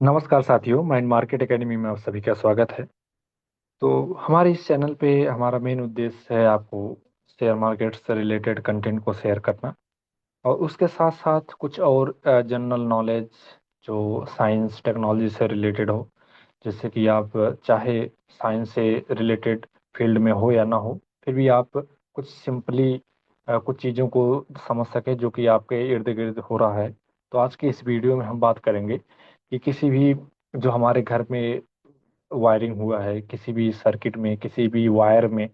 नमस्कार साथियों, mind market academy में आप सभी का स्वागत है। तो हमारे इस चैनल पे हमारा मेन उद्देश्य है आपको शेयर मार्केट से रिलेटेड कंटेंट को शेयर करना और उसके साथ साथ कुछ और जनरल नॉलेज जो साइंस टेक्नोलॉजी से रिलेटेड हो। जैसे कि आप चाहे साइंस से रिलेटेड फील्ड में हो या ना हो, फिर भी आप कुछ सिंपली कुछ चीज़ों को समझ सकें जो कि आपके इर्द गिर्द हो रहा है। तो आज की इस वीडियो में हम बात करेंगे कि किसी भी जो हमारे घर में वायरिंग हुआ है, किसी भी सर्किट में, किसी भी वायर में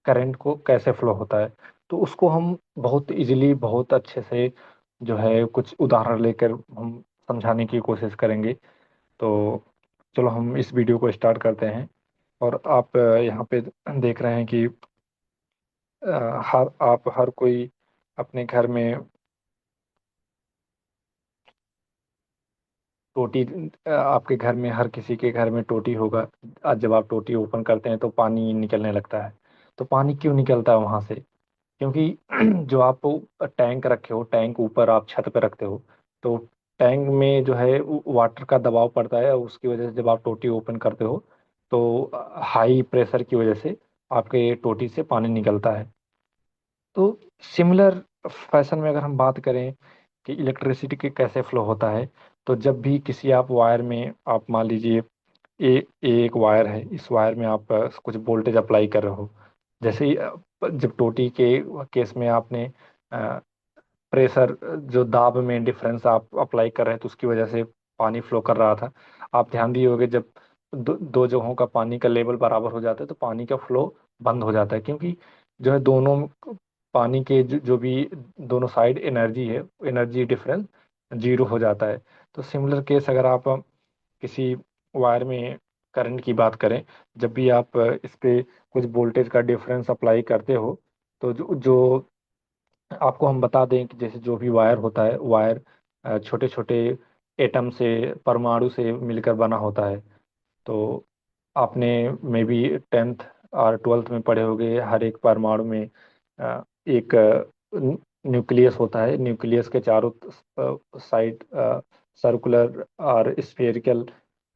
करंट को कैसे फ्लो होता है। तो उसको हम बहुत इजीली, बहुत अच्छे से जो है कुछ उदाहरण लेकर हम समझाने की कोशिश करेंगे। तो चलो हम इस वीडियो को स्टार्ट करते हैं। और आप यहाँ पे देख रहे हैं कि हर कोई अपने घर में टोटी, आपके घर में हर किसी के घर में टोटी होगा। आज जब आप टोटी ओपन करते हैं तो पानी निकलने लगता है। तो पानी क्यों निकलता है वहां से? क्योंकि जो आप टैंक रखे हो, टैंक ऊपर आप छत पे रखते हो, तो टैंक में जो है वाटर का दबाव पड़ता है और उसकी वजह से जब आप टोटी ओपन करते हो तो हाई प्रेशर की वजह से आपके टोटी से पानी निकलता है। तो सिमिलर फैशन में अगर हम बात करें कि इलेक्ट्रिसिटी के कैसे फ्लो होता है, तो जब भी किसी आप वायर में, आप मान लीजिए एक वायर है, इस वायर में आप कुछ वोल्टेज अप्लाई कर रहे हो। जैसे ही जब टोटी के केस में आपने प्रेशर, जो दाब में डिफरेंस आप अप्लाई कर रहे हैं, तो उसकी वजह से पानी फ्लो कर रहा था। आप ध्यान दिए होंगे जब दो जगहों का पानी का लेवल बराबर हो जाता है तो पानी का फ्लो बंद हो जाता है, क्योंकि जो है दोनों पानी के जो भी दोनों साइड एनर्जी है, एनर्जी डिफरेंस जीरो हो जाता है। तो सिमिलर केस अगर आप किसी वायर में करंट की बात करें, जब भी आप इस पे कुछ वोल्टेज का डिफरेंस अप्लाई करते हो, तो जो आपको हम बता दें कि जैसे जो भी वायर होता है, वायर छोटे छोटे एटम से, परमाणु से मिलकर बना होता है। तो आपने मे बी टेंथ और ट्वेल्थ में पढ़े होंगे, हर एक परमाणु में एक न्यूक्लियस होता है। न्यूक्लियस के चारों साइड सर्कुलर और स्फेरिकल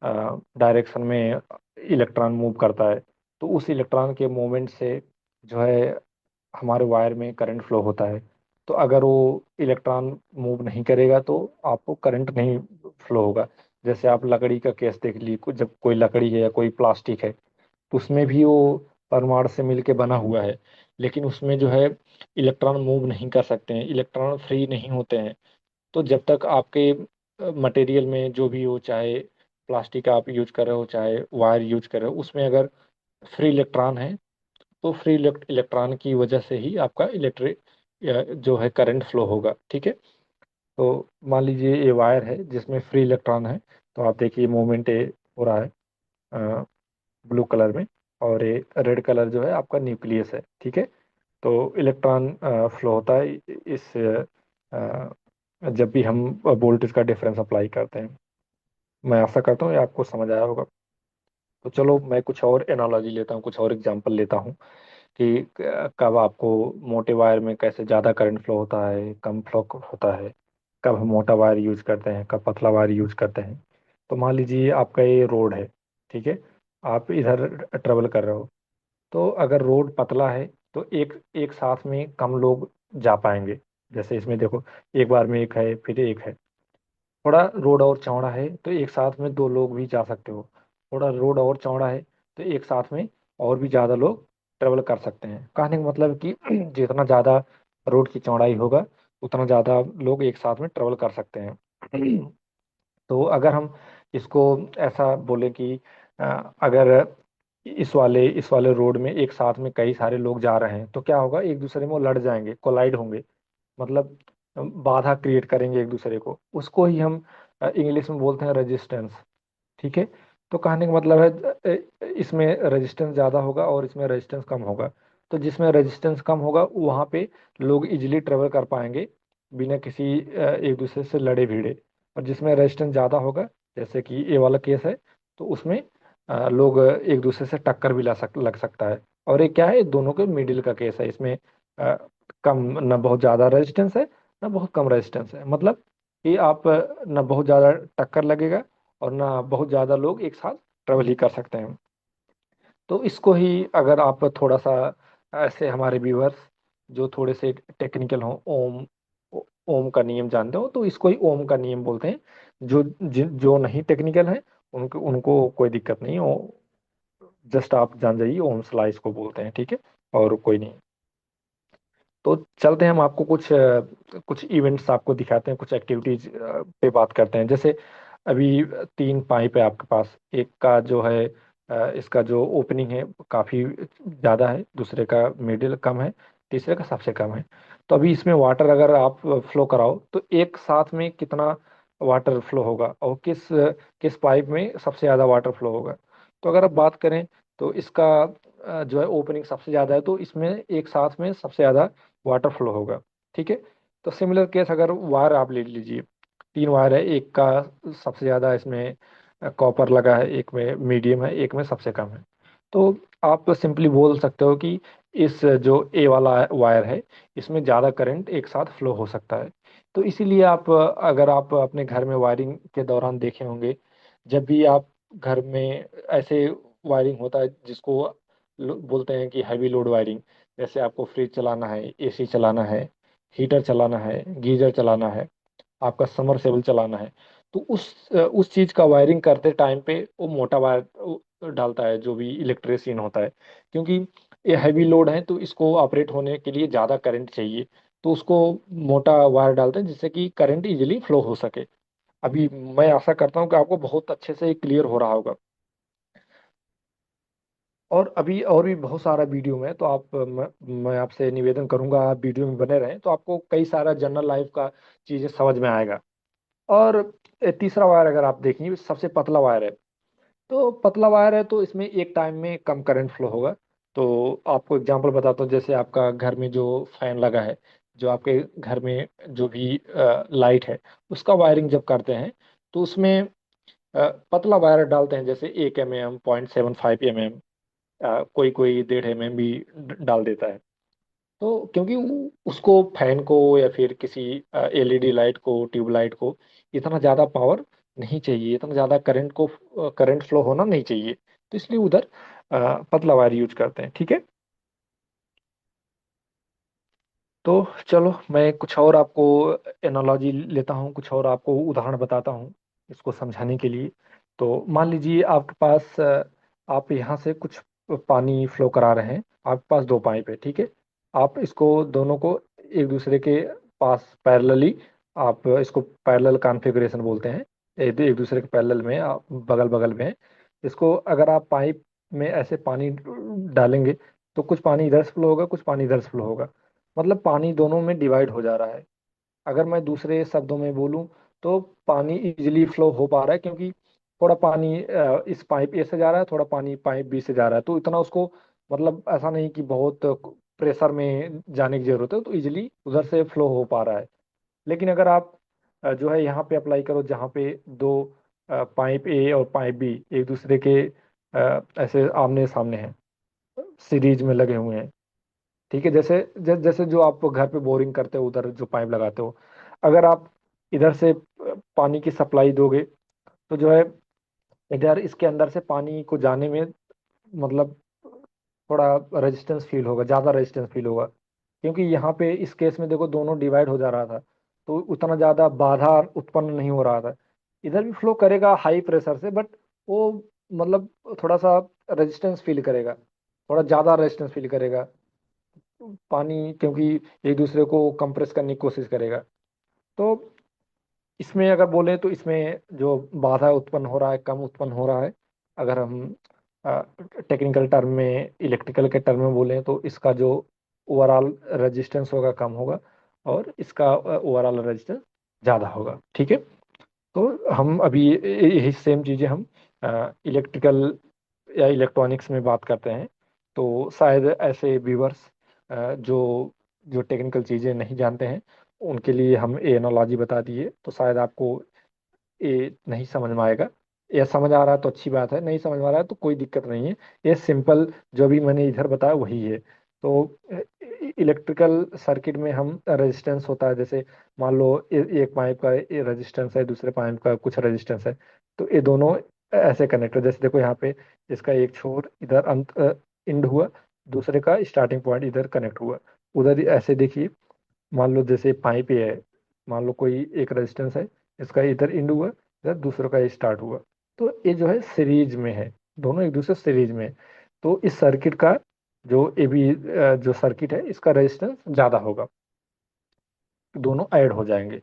डायरेक्शन में इलेक्ट्रॉन मूव करता है। तो उस इलेक्ट्रॉन के मूवमेंट से जो है हमारे वायर में करंट फ्लो होता है। तो अगर वो इलेक्ट्रॉन मूव नहीं करेगा तो आपको करंट नहीं फ्लो होगा। जैसे आप लकड़ी का केस देख लीजिए, जब कोई लकड़ी है या कोई प्लास्टिक है, तो उसमें भी वो परमाणु से मिलके बना हुआ है, लेकिन उसमें जो है इलेक्ट्रॉन मूव नहीं कर सकते हैं, इलेक्ट्रॉन फ्री नहीं होते हैं। तो जब तक आपके मटेरियल में जो भी हो, चाहे प्लास्टिक आप यूज कर रहे हो, चाहे वायर यूज कर रहे हो, उसमें अगर फ्री इलेक्ट्रॉन है, तो फ्री इलेक्ट्रॉन की वजह से ही आपका इलेक्ट्रिक जो है करंट फ्लो होगा। ठीक है। तो मान लीजिए ये वायर है जिसमें फ्री इलेक्ट्रॉन है, तो आप देखिए मूवमेंट हो रहा है ब्लू कलर में, और ये रेड कलर जो है आपका न्यूक्लियस है। ठीक है। तो इलेक्ट्रॉन फ्लो होता है इस जब भी हम वोल्टेज का डिफरेंस अप्लाई करते हैं। मैं आशा करता हूँ ये आपको समझ आया होगा। तो चलो मैं कुछ और एनालॉजी लेता हूँ, कुछ और एग्जांपल लेता हूँ कि कब आपको मोटे वायर में कैसे ज़्यादा करंट फ्लो होता है, कम फ्लो होता है, कब हम मोटा वायर यूज करते हैं, कब पतला वायर यूज करते हैं। तो मान लीजिए आपका ये रोड है। ठीक है। आप इधर ट्रेवल कर रहे हो, तो अगर रोड पतला है तो एक एक साथ में कम लोग जा पाएंगे। जैसे इसमें देखो, एक बार में एक है, फिर एक है। थोड़ा रोड और चौड़ा है तो एक साथ में दो लोग भी जा सकते हो। थोड़ा रोड और चौड़ा है तो एक साथ में और भी ज़्यादा लोग ट्रेवल कर सकते हैं। कहने का मतलब कि जितना ज़्यादा रोड की चौड़ाई होगा, उतना ज़्यादा लोग एक साथ में ट्रेवल कर सकते हैं। तो अगर हम इसको ऐसा बोले कि अगर इस वाले रोड में एक साथ में कई सारे लोग जा रहे हैं, तो क्या होगा, एक दूसरे में वो लड़ जाएंगे, कोलाइड होंगे। मतलब बाधा क्रिएट करेंगे एक दूसरे को। उसको ही हम इंग्लिश में बोलते हैं रेजिस्टेंस। ठीक है। तो कहने का मतलब है इसमें रेजिस्टेंस ज़्यादा होगा और इसमें रेजिस्टेंस कम होगा। तो जिसमें रेजिस्टेंस कम होगा वहाँ पे लोग इजीली ट्रेवल कर पाएंगे बिना किसी एक दूसरे से लड़े भिड़े। और जिसमें रेजिस्टेंस ज़्यादा होगा, जैसे कि ये वाला केस है, तो उसमें लोग एक दूसरे से टक्कर भी लग सकता है। और ये क्या है, दोनों के मिडिल का केस है। इसमें अ, कम, न बहुत ज़्यादा रेजिस्टेंस है, न बहुत कम रेजिस्टेंस है। मतलब कि आप न बहुत ज़्यादा टक्कर लगेगा और ना बहुत ज़्यादा लोग एक साथ ट्रेवल ही कर सकते हैं। तो इसको ही अगर आप थोड़ा सा ऐसे हमारे व्यूअर्स जो थोड़े से टेक्निकल हों, ओम का नियम जानते हो तो इसको ही ओम का नियम बोलते हैं। जो नहीं टेक्निकल है उनको उनको कोई दिक्कत नहीं हो, जस्ट आप जान जाइए ओम स्लाइस को बोलते हैं, ठीक है। और कोई नहीं। तो चलते हैं, हम आपको कुछ इवेंट्स आपको दिखाते हैं, कुछ एक्टिविटीज पे बात करते हैं। जैसे अभी तीन पाइप है आपके पास, एक का जो है इसका जो ओपनिंग है काफ़ी ज़्यादा है, दूसरे का मिडिल कम है, तीसरे का सबसे कम है। तो अभी इसमें वाटर अगर आप फ्लो कराओ तो एक साथ में कितना वाटर फ्लो होगा, और किस किस पाइप में सबसे ज़्यादा वाटर फ्लो होगा। तो अगर आप बात करें तो इसका जो है ओपनिंग सबसे ज़्यादा है, तो इसमें एक साथ में सबसे ज़्यादा वाटर फ्लो होगा, ठीक है। तो सिमिलर केस अगर वायर आप ले लीजिए, तीन वायर है, एक का सबसे ज़्यादा इसमें कॉपर लगा है, एक में मीडियम है, एक में सबसे कम है। तो आप सिंपली बोल सकते हो कि इस जो ए वाला वायर है इसमें ज़्यादा करंट एक साथ फ्लो हो सकता है। तो इसीलिए आप अगर आप अपने घर में वायरिंग के दौरान देखे होंगे, जब भी आप घर में ऐसे वायरिंग होता है जिसको बोलते हैं कि हैवी लोड वायरिंग, जैसे आपको फ्रिज चलाना है, एसी चलाना है, हीटर चलाना है, गीजर चलाना है, आपका सेबल चलाना है, तो उस चीज का वायरिंग करते टाइम पे वो मोटा वायर डालता है जो भी इलेक्ट्रिशियन होता है, क्योंकि ये हैवी लोड है तो इसको ऑपरेट होने के लिए ज़्यादा करंट चाहिए। तो उसको मोटा वायर डालते हैं जिससे कि करंट इजीली फ्लो हो सके। अभी मैं आशा करता हूँ कि आपको बहुत अच्छे से क्लियर हो रहा होगा। और अभी और भी बहुत सारा वीडियो में तो मैं आपसे निवेदन करूंगा आप वीडियो में बने रहें, तो आपको कई सारा जनरल लाइफ का चीज़ें समझ में आएगा। और तीसरा वायर अगर आप देखेंगे सबसे पतला वायर है, तो पतला वायर है तो इसमें एक टाइम में कम करंट फ्लो होगा। तो आपको एग्जांपल बताता हूँ, जैसे आपका घर में जो फैन लगा है, जो आपके घर में जो भी लाइट है उसका वायरिंग जब करते हैं तो उसमें पतला वायर डालते हैं, जैसे 1 mm, 0.75 mm, कोई कोई 1.5 mm भी डाल देता है। तो क्योंकि उसको फैन को या फिर किसी एलईडी लाइट को, ट्यूब लाइट को इतना ज़्यादा पावर नहीं चाहिए, इतना ज़्यादा करंट फ्लो होना नहीं चाहिए, तो इसलिए उधर पतला वायर यूज करते हैं, ठीक है। तो चलो मैं कुछ और आपको एनालॉजी लेता हूँ, कुछ और आपको उदाहरण बताता हूँ इसको समझाने के लिए। तो मान लीजिए आपके पास आप यहाँ से कुछ पानी फ्लो करा रहे हैं, आपके पास दो पाइप है, ठीक है। आप इसको दोनों को एक दूसरे के पास पैरेलली, आप इसको पैरेलल कॉन्फ़िगरेशन बोलते हैं, एक दूसरे के पैरेलल में आप बगल बगल में है। इसको अगर आप पाइप में ऐसे पानी डालेंगे तो कुछ पानी इधर से फ्लो होगा, कुछ पानी इधर से फ्लो होगा, मतलब पानी दोनों में डिवाइड हो जा रहा है। अगर मैं दूसरे शब्दों में बोलूं तो पानी इजीली फ्लो हो पा रहा है, क्योंकि थोड़ा पानी इस पाइप ए से जा रहा है, थोड़ा पानी पाइप बी से जा रहा है, तो इतना उसको मतलब ऐसा नहीं कि बहुत प्रेशर में जाने की जरूरत है, तो इजीली उधर से फ्लो हो पा रहा है। लेकिन अगर आप जो है यहाँ पे अप्लाई करो जहाँ पे दो पाइप ए और पाइप बी एक दूसरे के ऐसे आमने सामने हैं, सीरीज में लगे हुए हैं, ठीक है। जैसे जो आप घर पे बोरिंग करते हो उधर जो पाइप लगाते हो, अगर आप इधर से पानी की सप्लाई दोगे तो जो है इधर इसके अंदर से पानी को जाने में मतलब थोड़ा रेजिस्टेंस फील होगा, ज़्यादा रेजिस्टेंस फील होगा, क्योंकि यहाँ पे इस केस में देखो दोनों डिवाइड हो जा रहा था, तो उतना ज़्यादा बाधा उत्पन्न नहीं हो रहा था। इधर भी फ्लो करेगा हाई प्रेशर से, बट वो मतलब थोड़ा सा रेजिस्टेंस फील करेगा, थोड़ा ज़्यादा रेजिस्टेंस फील करेगा पानी, क्योंकि एक दूसरे को कंप्रेस करने की कोशिश करेगा। तो इसमें अगर बोले तो इसमें जो बाधा उत्पन्न हो रहा है कम उत्पन्न हो रहा है। अगर हम टेक्निकल टर्म में, इलेक्ट्रिकल के टर्म में बोले तो इसका जो ओवरऑल रेजिस्टेंस होगा कम होगा, और इसका ओवरऑल रेजिस्टेंस ज़्यादा होगा, ठीक है। तो हम अभी यही सेम चीज़ें हम इलेक्ट्रिकल या इलेक्ट्रॉनिक्स में बात करते हैं। तो शायद ऐसे व्यूवर्स जो जो टेक्निकल चीज़ें नहीं जानते हैं उनके लिए हम ए एनालॉजी बता दिए, तो शायद आपको ये नहीं समझ में आएगा। या समझ आ रहा है तो अच्छी बात है, नहीं समझ में आ रहा है तो कोई दिक्कत नहीं है। ये सिंपल जो भी मैंने इधर बताया वही है। तो इलेक्ट्रिकल सर्किट में हम रेजिस्टेंस होता है, जैसे मान लो एक पाइप का रेजिस्टेंस है, दूसरे पाइप का कुछ रेजिस्टेंस है, तो ये दोनों ऐसे कनेक्ट हो। जैसे देखो यहाँ पे इसका एक छोर इधर अंत इंड हुआ, दूसरे का स्टार्टिंग पॉइंट इधर कनेक्ट हुआ। उधर ही ऐसे देखिए, मान लो जैसे पाइप ये है, मान लो कोई एक रेजिस्टेंस है, इसका इधर इंड हुआ, इधर दूसरे का स्टार्ट हुआ, तो ये जो है सीरीज में है, दोनों एक दूसरे सीरीज में है। तो इस सर्किट का जो ए बी जो सर्किट है, इसका रेजिस्टेंस ज़्यादा होगा, दोनों ऐड हो जाएंगे।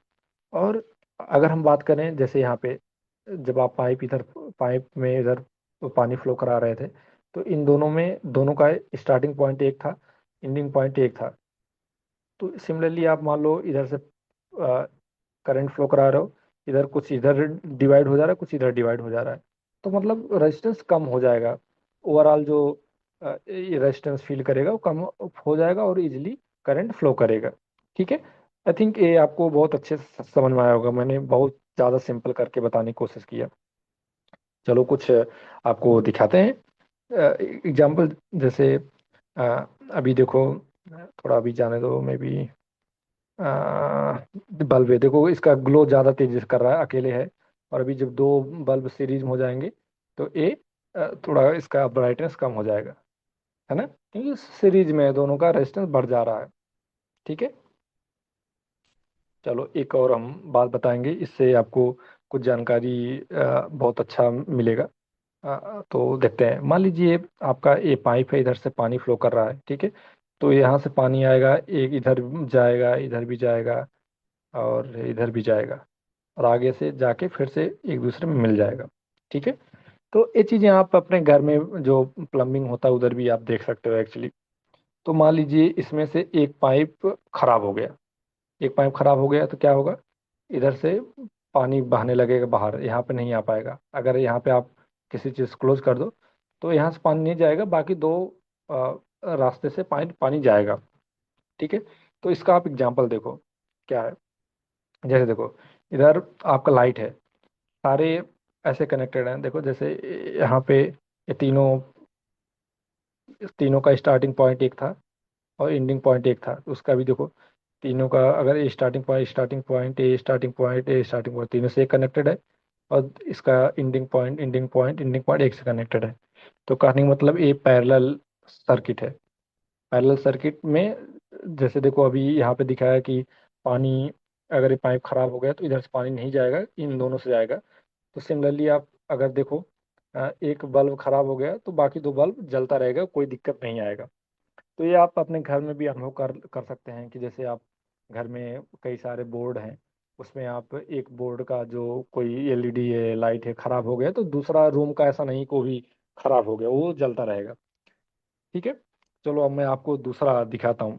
और अगर हम बात करें जैसे यहाँ पे, जब आप पाइप में इधर पानी फ्लो करा रहे थे, तो इन दोनों में दोनों का स्टार्टिंग पॉइंट एक था, एंडिंग पॉइंट एक था। तो सिमिलरली आप मान लो इधर से करंट फ्लो करा रहे हो, इधर कुछ इधर डिवाइड हो जा रहा है, कुछ इधर डिवाइड हो जा रहा है, तो मतलब रेजिस्टेंस कम हो जाएगा। ओवरऑल जो ये रेजिस्टेंस फील करेगा वो कम हो जाएगा और इजीली करंट फ्लो करेगा। ठीक है। आई थिंक ये आपको बहुत अच्छे से समझ में आया होगा, मैंने बहुत ज़्यादा सिंपल करके बताने की कोशिश किया। चलो कुछ आपको दिखाते हैं एग्जाम्पल। जैसे अ, अभी देखो, थोड़ा अभी जाने दो, मे बी बल्ब है, देखो इसका ग्लो ज़्यादा तेजी से कर रहा है, अकेले है। और अभी जब दो बल्ब सीरीज में हो जाएंगे, तो ये थोड़ा इसका ब्राइटनेस कम हो जाएगा, है ना, क्योंकि सीरीज में है, दोनों का रेजिस्टेंस बढ़ जा रहा है। ठीक है। चलो एक और हम बात बताएंगे, इससे आपको कुछ जानकारी बहुत अच्छा मिलेगा। तो देखते हैं, मान लीजिए आपका ये पाइप है, इधर से पानी फ्लो कर रहा है, ठीक है। तो यहाँ से पानी आएगा, एक इधर जाएगा, इधर भी जाएगा, और इधर भी जाएगा, और आगे से जाके फिर से एक दूसरे में मिल जाएगा। ठीक है। तो ये चीज़ें आप अपने घर में जो प्लम्बिंग होता है उधर भी आप देख सकते हो एक्चुअली। तो मान लीजिए इसमें से एक पाइप खराब हो गया, एक पाइप खराब हो गया तो क्या होगा, इधर से पानी बहने लगेगा बाहर, यहाँ पे नहीं आ पाएगा। अगर यहाँ पे आप किसी चीज़ क्लोज कर दो, तो यहाँ से पानी नहीं जाएगा, बाकी दो रास्ते से पानी पानी जाएगा। ठीक है। तो इसका आप एग्जाम्पल देखो क्या है। जैसे देखो, इधर आपका लाइट है, सारे ऐसे कनेक्टेड हैं, देखो जैसे यहाँ पे ये तीनों, तीनों का स्टार्टिंग पॉइंट एक था और एंडिंग पॉइंट एक था, तो उसका भी देखो, तीनों का अगर ये स्टार्टिंग पॉइंट तीनों से कनेक्टेड है, और इसका एंडिंग पॉइंट एक से कनेक्टेड है। तो कहने का मतलब ये पैरेलल सर्किट है। पैरेलल सर्किट में जैसे देखो, अभी यहाँ पे दिखाया है कि पानी, अगर ये पाइप खराब हो गया तो इधर से पानी नहीं जाएगा, इन दोनों से जाएगा। तो सिमिलरली आप अगर देखो, एक बल्ब खराब हो गया तो बाकी दो बल्ब जलता रहेगा, कोई दिक्कत नहीं आएगा। तो ये आप अपने घर में भी अनुभव कर कर सकते हैं कि जैसे आप घर में कई सारे बोर्ड हैं, उसमें आप एक बोर्ड का जो कोई एलईडी है, लाइट है, खराब हो गया, तो दूसरा रूम का ऐसा नहीं को भी खराब हो गया, वो जलता रहेगा। ठीक है। चलो अब मैं आपको दूसरा दिखाता हूँ।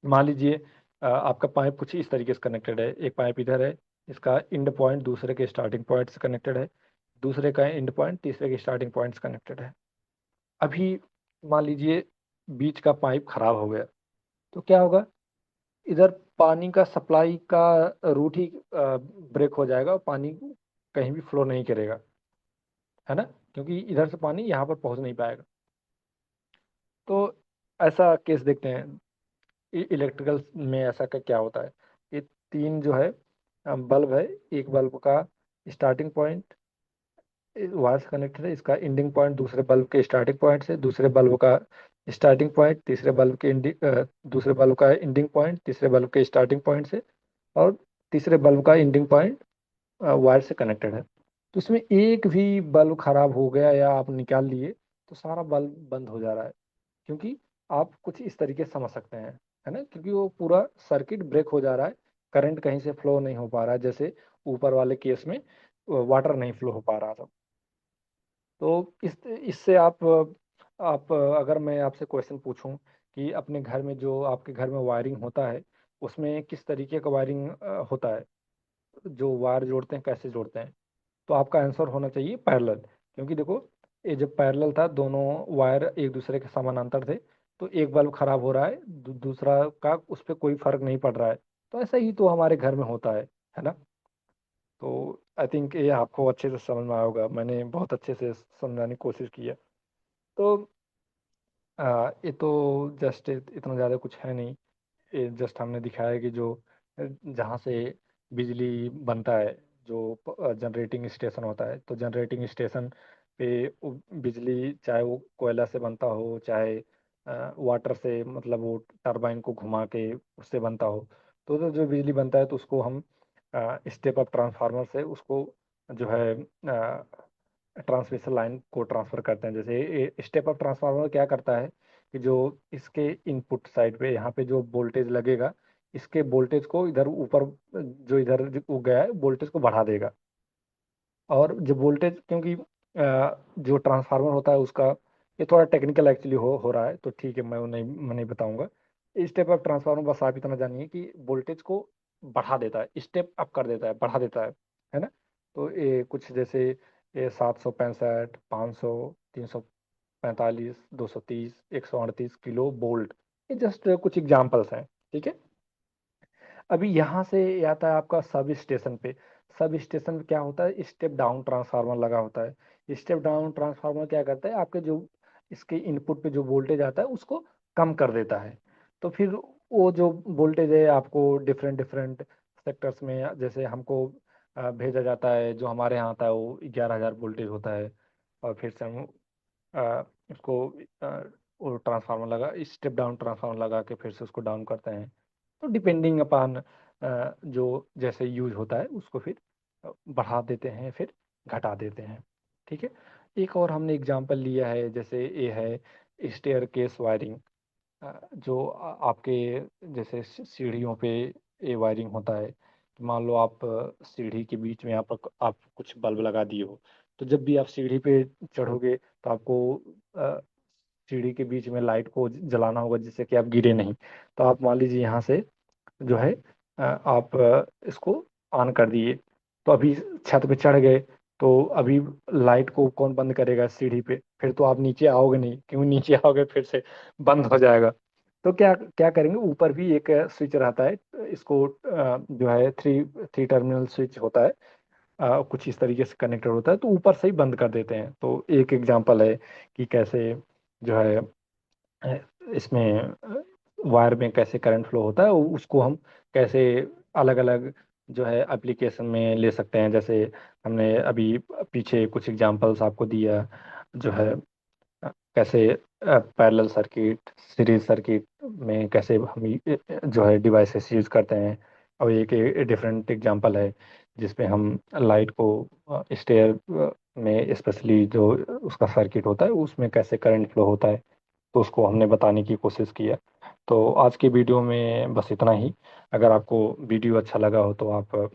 मान लीजिए आपका पाइप कुछ इस तरीके से कनेक्टेड है, एक पाइप इधर है, इसका एंड पॉइंट दूसरे के स्टार्टिंग पॉइंट से कनेक्टेड है, दूसरे का एंड पॉइंट तीसरे के स्टार्टिंग पॉइंट से कनेक्टेड है। अभी मान लीजिए बीच का पाइप खराब हो गया, तो क्या होगा, इधर पानी का सप्लाई का रूट ही ब्रेक हो जाएगा, और पानी कहीं भी फ्लो नहीं करेगा, है ना, क्योंकि इधर से पानी यहाँ पर पहुँच नहीं पाएगा। तो ऐसा केस देखते हैं, इलेक्ट्रिकल में ऐसा का क्या होता है। ये तीन जो है बल्ब है, एक बल्ब का स्टार्टिंग पॉइंट वायर से कनेक्टेड है, इसका एंडिंग पॉइंट दूसरे बल्ब के स्टार्टिंग पॉइंट से, दूसरे बल्ब का स्टार्टिंग पॉइंट तीसरे बल्ब के दूसरे बल्ब का एंडिंग पॉइंट तीसरे बल्ब के स्टार्टिंग पॉइंट से, और तीसरे बल्ब का एंडिंग पॉइंट वायर से कनेक्टेड है। तो इसमें एक भी बल्ब खराब हो गया या आप निकाल लिए, तो सारा बल्ब बंद हो जा रहा है, क्योंकि आप कुछ इस तरीके से समझ सकते हैं, है ना, क्योंकि वो पूरा सर्किट ब्रेक हो जा रहा है, करंट कहीं से फ्लो नहीं हो पा रहा है, जैसे ऊपर वाले केस में वाटर नहीं फ्लो हो पा रहा था। तो इससे आप अगर मैं आपसे क्वेश्चन पूछूं कि अपने घर में जो आपके घर में वायरिंग होता है, उसमें किस तरीके का वायरिंग होता है, जो वायर जोड़ते हैं कैसे जोड़ते हैं, तो आपका आंसर होना चाहिए पैरेलल। क्योंकि देखो, ये जब पैरेलल था, दोनों वायर एक दूसरे के समानांतर थे, तो एक बल्ब खराब हो रहा है, दूसरा का उस पर कोई फर्क नहीं पड़ रहा है। तो ऐसा ही तो हमारे घर में होता है ना। तो आई थिंक ये आपको अच्छे से समझ में आया होगा, मैंने बहुत अच्छे से समझाने की कोशिश की है। तो ये तो जस्ट इतना ज़्यादा कुछ है नहीं। ये जस्ट हमने दिखाया है कि जो जहाँ से बिजली बनता है, जो जनरेटिंग स्टेशन होता है, तो जनरेटिंग स्टेशन पे बिजली चाहे वो कोयला से बनता हो, चाहे वाटर से, मतलब वो टरबाइन को घुमा के उससे बनता हो। तो जो बिजली बनता है तो उसको हम स्टेप अप ट्रांसफार्मर से उसको जो है ट्रांसमिशन लाइन को ट्रांसफर करते हैं। जैसे स्टेप अप ट्रांसफार्मर क्या करता है कि जो इसके इनपुट साइड पे यहाँ पे जो वोल्टेज लगेगा, इसके वोल्टेज को इधर ऊपर, जो इधर जो गया है वोल्टेज को बढ़ा देगा। और जो वोल्टेज, क्योंकि जो ट्रांसफार्मर होता है उसका, ये थोड़ा टेक्निकल एक्चुअली हो रहा है, तो ठीक है मैं नहीं बताऊंगा। स्टेप अप ट्रांसफार्मर बस आप इतना जानिए कि वोल्टेज को बढ़ा देता है, स्टेप अप कर देता है, बढ़ा देता है ना। तो ये कुछ जैसे ये 765, 500, 345, 230, 138 किलो वोल्ट, ये जस्ट कुछ एग्जाम्पल्स हैं। ठीक है। अभी यहाँ से ये आता है आपका सब स्टेशन पे। सब स्टेशन में क्या होता है, स्टेप डाउन ट्रांसफार्मर लगा होता है। स्टेप डाउन ट्रांसफार्मर क्या करता है, आपके जो इसके इनपुट पे जो वोल्टेज आता है उसको कम कर देता है। तो फिर वो जो वोल्टेज है आपको डिफरेंट डिफरेंट सेक्टर्स में, जैसे हमको भेजा जाता है, जो हमारे यहाँ आता है वो 11,000 वोल्टेज होता है। और फिर से हम उसको वो ट्रांसफार्मर लगा, स्टेप डाउन ट्रांसफार्मर लगा के फिर से उसको डाउन करते हैं। तो डिपेंडिंग अपॉन जो जैसे यूज होता है उसको फिर बढ़ा देते हैं, फिर घटा देते हैं। ठीक है। एक और हमने एग्जांपल लिया है, जैसे ये है स्टेयर केस वायरिंग। जो आपके जैसे सीढ़ियों पे ये वायरिंग होता है कि मान लो आप सीढ़ी के बीच में आप कुछ बल्ब लगा दिए हो। तो जब भी आप सीढ़ी पे चढ़ोगे तो आपको अ, सीढ़ी के बीच में लाइट को जलाना होगा जिससे कि आप गिरे नहीं। तो आप मान लीजिए यहाँ से जो है आप इसको ऑन कर दिए, तो अभी छत पे चढ़ गए, तो अभी लाइट को कौन बंद करेगा सीढ़ी पे, फिर तो आप नीचे आओगे नहीं, क्यों नीचे आओगे फिर से बंद हो जाएगा। तो क्या क्या करेंगे, ऊपर भी एक स्विच रहता है, इसको जो है थ्री थ्री टर्मिनल स्विच होता है, कुछ इस तरीके से कनेक्टेड होता है, तो ऊपर से ही बंद कर देते हैं। तो एक एग्जांपल है कि कैसे जो है इसमें वायर में कैसे करंट फ्लो होता है, उसको हम कैसे अलग अलग जो है एप्लीकेशन में ले सकते हैं। जैसे हमने अभी पीछे कुछ एग्जांपल्स आपको दिया, जो है कैसे पैरेलल सर्किट, सीरीज सर्किट में कैसे हम जो है डिवाइसेस यूज करते हैं। और एक डिफरेंट एग्जांपल है जिसमें हम लाइट को स्टेयर में स्पेशली जो उसका सर्किट होता है उसमें कैसे करंट फ्लो होता है, तो उसको हमने बताने की कोशिश किया। तो आज की वीडियो में बस इतना ही। अगर आपको वीडियो अच्छा लगा हो तो आप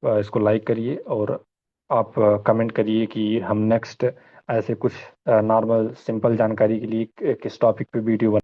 इसको लाइक करिए, और आप कमेंट करिए कि हम नेक्स्ट ऐसे कुछ नॉर्मल सिंपल जानकारी के लिए किस टॉपिक पे वीडियो